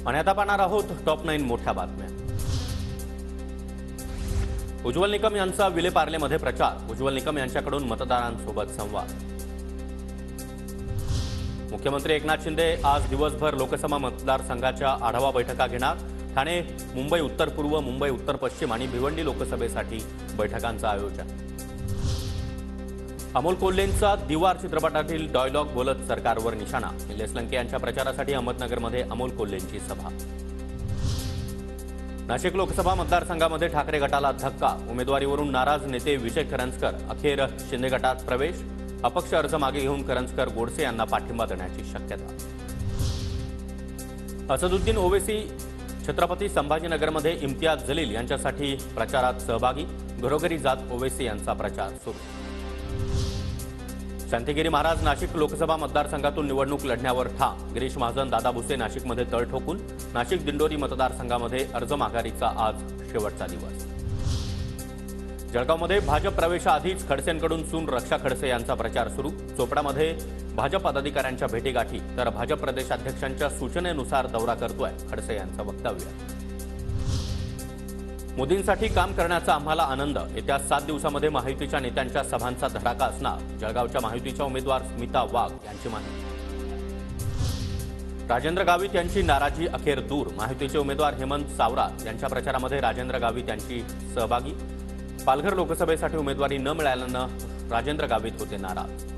आणि आता पाहणार आहोत टॉप 9 मोठ्या बातम्या। उज्ज्वल निकम यांचा विलेपार्लेमध्ये प्रचार। उज्ज्वल निकम यांच्याकडून मतदारांसोबत संवाद। मुख्यमंत्री एकनाथ शिंदे आज दिवसभर लोकसभा मतदारसंघाच्या आढावा बैठका घेणार। ठाणे, मुंबई उत्तर पूर्व, मुंबई उत्तर पश्चिम आणि भिवंडी लोकसभेसाठी बैठकांचं आयोजन। अमोल कोल्हेंचा दीवार चित्रपटातील डायलॉग बोलत सरकारवर निशाणा। निलेश लंके यांच्या प्रचारासाठी अहमदनगरमध्ये अमोल कोल्हेंची सभा। नाशिक लोकसभा मतदारसंघामध्ये ठाकरे गटाला धक्का। उमेदवारीवरून नाराज नेते विजय करंजकर अखेर शिंदे गटात प्रवेश। अपक्ष अर्ज मागे घेऊन करंजकर गोडसे यांना पाठिंबा देण्याची शक्यता। असदुद्दीन ओवैसी छत्रपती संभाजीनगरमध्ये इम्तियाज जलील यांच्यासाठी प्रचारात सहभागी। घरोघरी जात ओवैसी यांचा प्रचार सुरू। शांतिगिरी महाराज नाशिक लोकसभा मतदारसंघातून निवडणूक लढण्यावर ठाम। गिरीश महाजन, दादा भुसे नाशिकमध्ये तळ ठोकून। नाशिक दिंडोरी मतदारसंघामध्ये अर्ज माघारीचा आज शेवटचा दिवस। जळगावमध्ये भाजप प्रवेशाआधीच खडसेंकडून सून रक्षा खडसे यांचा प्रचार सुरू। चोपडामध्ये भाजप पदाधिकाऱ्यांच्या भेटीगाठी तर भाजप प्रदेशाध्यक्षांच्या सूचनेनुसार दौरा करतोय खडसे यांचं वक्तव्य। मोदींसाठी काम करण्याचा आम्हाला आनंद। येत्या 7 दिवसांमध्ये महायुतीच्या नेत्यांच्या सभांचा धडाका असणार। जळगावच्या महायुतीच्या उमेदवार स्मिता वाघ यांची माहिती। राजेंद्र गावित यांची नाराजी अखेर दूर। महायुतीचे उमेदवार हेमंत सावरा यांच्या प्रचारामध्ये राजेंद्र गावित यांची सहभागी। पालघर लोकसभेसाठी उमेदवारी न मिळाल्यानं राजेंद्र गावित होते नाराज।